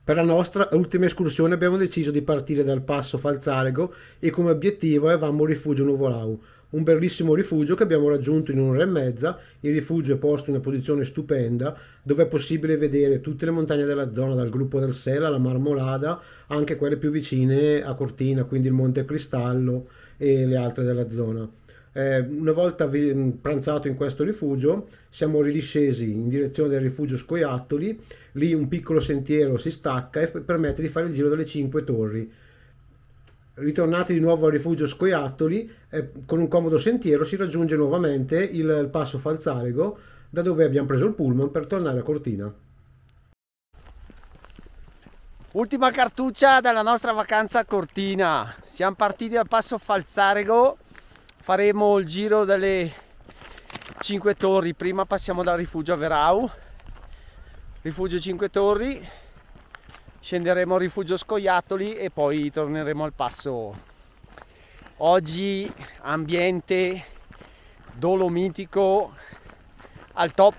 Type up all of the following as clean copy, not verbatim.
Per la nostra ultima escursione abbiamo deciso di partire dal passo Falzarego e come obiettivo avevamo il rifugio Nuvolau, un bellissimo rifugio che abbiamo raggiunto in un'ora e mezza. Il rifugio è posto in una posizione stupenda dove è possibile vedere tutte le montagne della zona, dal gruppo del Sela alla Marmolada, anche quelle più vicine a Cortina, quindi il Monte Cristallo e le altre della zona. Una volta pranzato in questo rifugio siamo ridiscesi in direzione del rifugio Scoiattoli. Lì un piccolo sentiero si stacca e permette di fare il giro delle Cinque Torri. Ritornati di nuovo al rifugio Scoiattoli, con un comodo sentiero si raggiunge nuovamente il passo Falzarego, da dove abbiamo preso il pullman per tornare a Cortina. Ultima cartuccia della nostra vacanza a Cortina. Siamo partiti dal passo Falzarego, faremo il giro delle Cinque Torri. Prima passiamo dal rifugio a Verau, rifugio Cinque Torri, scenderemo al rifugio Scoiattoli e poi torneremo al passo. Oggi ambiente dolomitico al top.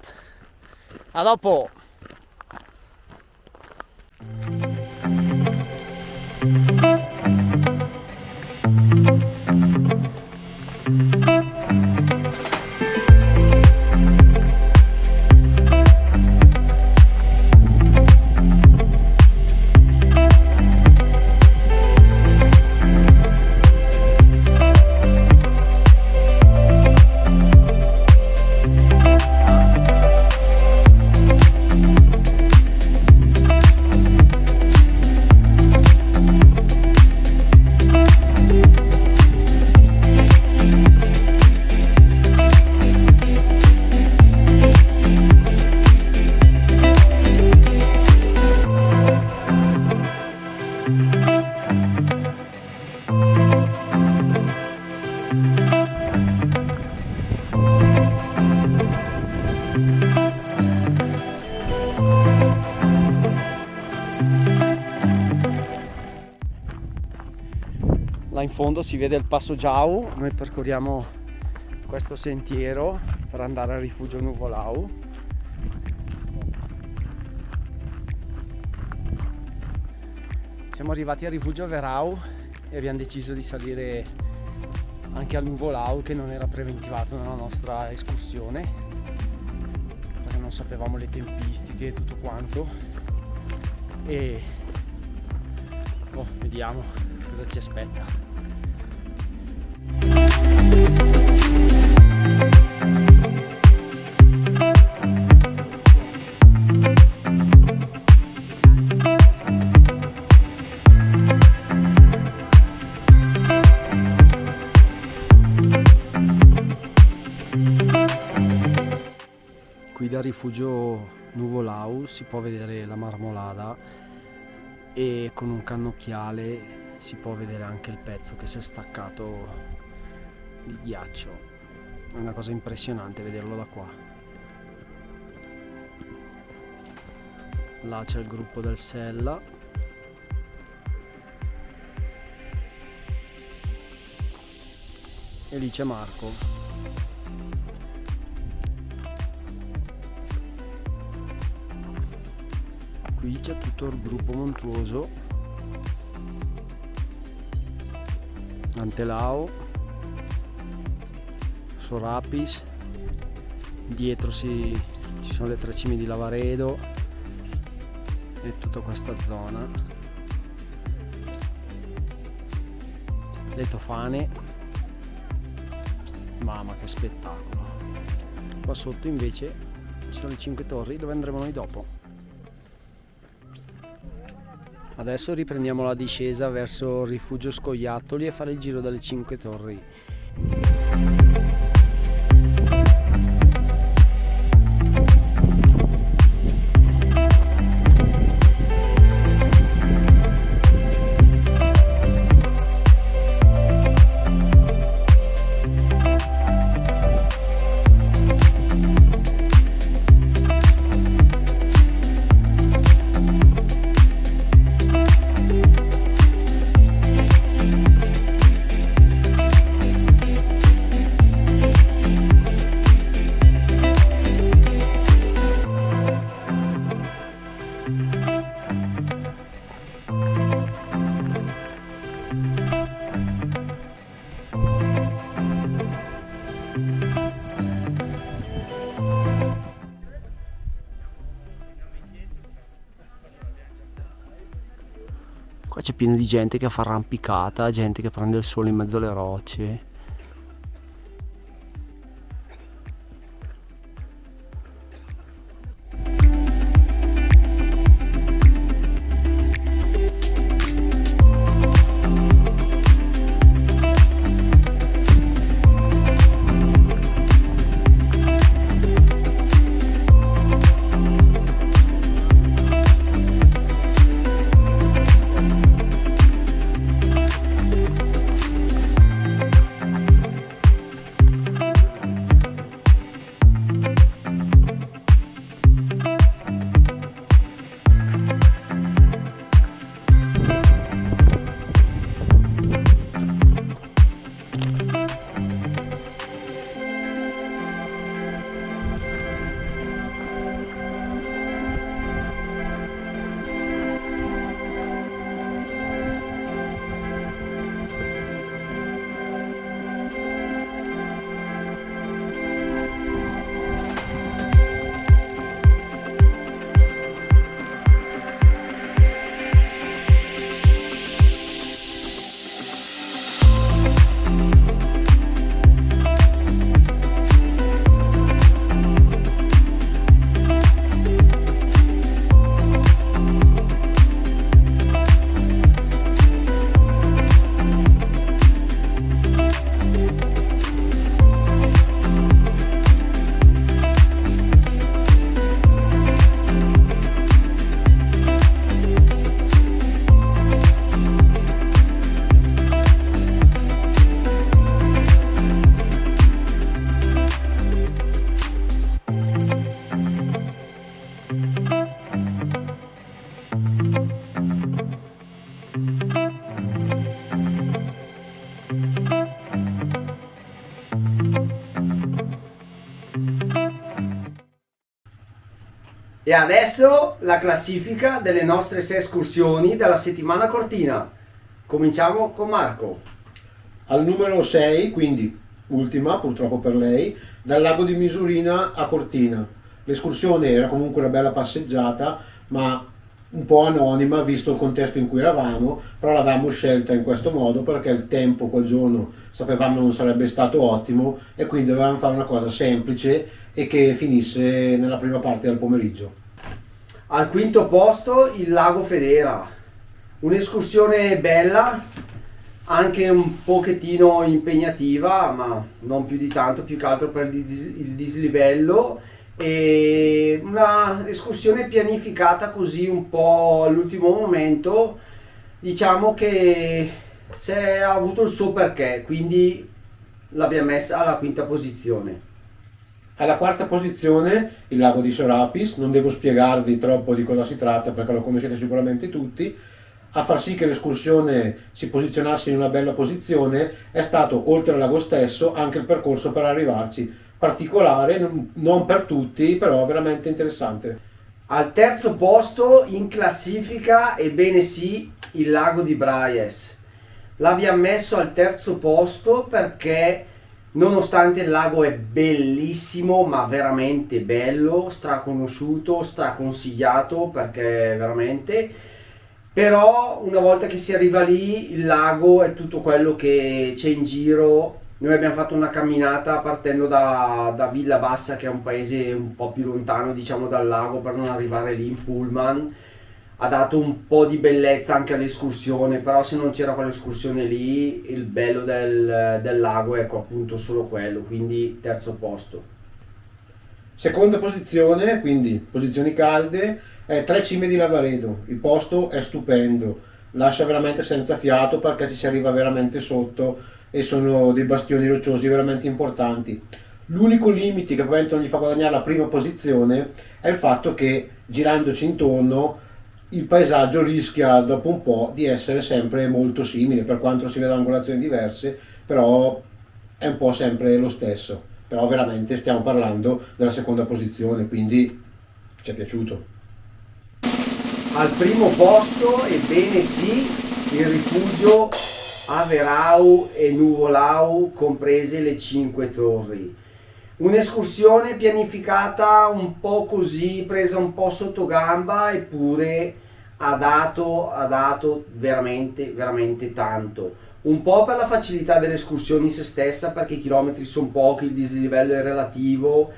A dopo! Là in fondo si vede il passo Giau. Noi percorriamo questo sentiero per andare al rifugio Nuvolau. Siamo arrivati al rifugio Verau e abbiamo deciso di salire anche al Nuvolau, che non era preventivato nella nostra escursione perché non sapevamo le tempistiche e tutto quanto, e vediamo cosa ci aspetta. Qui dal rifugio Nuvolau si può vedere la Marmolada e con un cannocchiale si può vedere anche il pezzo che si è staccato di ghiaccio. È una cosa impressionante vederlo da qua. Là c'è il gruppo del Sella. E lì c'è Marco. Qui c'è tutto il gruppo montuoso, Antelao, Sorapis, dietro ci sono le tre cime di Lavaredo e tutta questa zona, le Tofane. Mamma che spettacolo! Qua sotto invece ci sono le Cinque Torri dove andremo noi dopo. Adesso riprendiamo la discesa verso il rifugio Scoiattoli e fare il giro delle Cinque Torri. Qua c'è pieno di gente che fa arrampicata, gente che prende il sole in mezzo alle rocce. E adesso la classifica delle nostre 6 escursioni della settimana cortina. Cominciamo con Marco. Al numero 6, quindi ultima purtroppo per lei, dal lago di Misurina a Cortina. L'escursione era comunque una bella passeggiata, ma un po' anonima visto il contesto in cui eravamo, però l'avevamo scelta in questo modo perché il tempo quel giorno sapevamo non sarebbe stato ottimo e quindi dovevamo fare una cosa semplice e che finisse nella prima parte del pomeriggio. Al quinto posto il lago Federa, un'escursione bella, anche un pochettino impegnativa, ma non più di tanto, più che altro per il dislivello, e una escursione pianificata così un po' all'ultimo momento. Diciamo che se ha avuto il suo perché, quindi l'abbiamo messa alla quinta posizione. Alla quarta posizione il lago di Serapis, non devo spiegarvi troppo di cosa si tratta perché lo conoscete sicuramente tutti. A far sì che l'escursione si posizionasse in una bella posizione è stato, oltre al lago stesso, anche il percorso per arrivarci. Particolare, non per tutti, però veramente interessante. Al terzo posto in classifica, ebbene sì, il lago di Braies. L'abbiamo messo al terzo posto perché nonostante il lago è bellissimo, ma veramente bello, straconosciuto, straconsigliato, perché veramente, però una volta che si arriva lì il lago è tutto quello che c'è in giro. Noi abbiamo fatto una camminata partendo da Villa Bassa, che è un paese un po' più lontano diciamo dal lago, per non arrivare lì in pullman. Ha dato un po' di bellezza anche all'escursione, però se non c'era quell'escursione lì il bello del lago è appunto solo quello, quindi terzo posto. Seconda posizione, quindi posizioni calde, è Tre Cime di Lavaredo. Il posto è stupendo, lascia veramente senza fiato perché ci si arriva veramente sotto e sono dei bastioni rocciosi veramente importanti. L'unico limite che probabilmente non gli fa guadagnare la prima posizione è il fatto che girandoci intorno il paesaggio rischia dopo un po' di essere sempre molto simile, per quanto si veda angolazioni diverse, però è un po' sempre lo stesso. Però veramente stiamo parlando della seconda posizione, quindi ci è piaciuto. Al primo posto, ebbene sì, il rifugio Averau e Nuvolau, comprese le 5 torri. Un'escursione pianificata un po' così, presa un po' sotto gamba, eppure ha dato veramente, veramente tanto. Un po' per la facilità delle escursioni in se stessa, perché i chilometri sono pochi, il dislivello è relativo,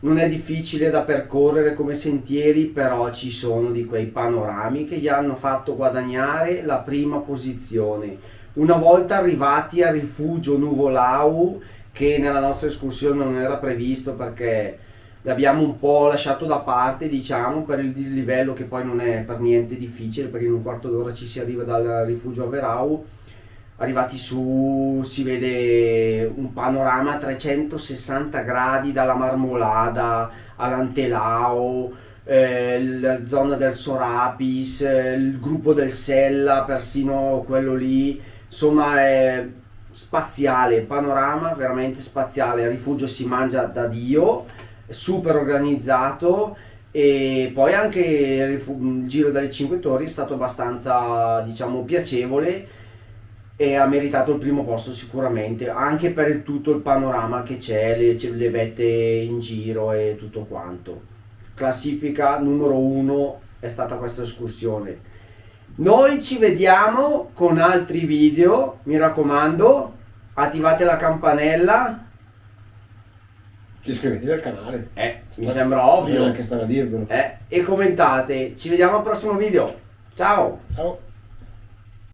non è difficile da percorrere come sentieri, però ci sono di quei panorami che gli hanno fatto guadagnare la prima posizione. Una volta arrivati al rifugio Nuvolau, che nella nostra escursione non era previsto perché l'abbiamo un po' lasciato da parte, diciamo, per il dislivello, che poi non è per niente difficile, perché in un quarto d'ora ci si arriva dal rifugio Averau. Arrivati su si vede un panorama a 360 gradi dalla Marmolada all'Antelao, la zona del Sorapis, il gruppo del Sella, persino quello lì, insomma è spaziale, panorama veramente spaziale. Il rifugio si mangia da Dio, super organizzato, e poi anche il giro delle Cinque Torri è stato abbastanza, diciamo, piacevole, e ha meritato il primo posto sicuramente, anche per tutto il panorama che c'è le vette in giro e tutto quanto. Classifica numero uno è stata questa escursione. Noi ci vediamo con altri video, mi raccomando, attivate la campanella. Iscrivetevi al canale. Mi sembra ovvio. Bisogna anche stare a dirvelo. E commentate. Ci vediamo al prossimo video. Ciao! Ciao.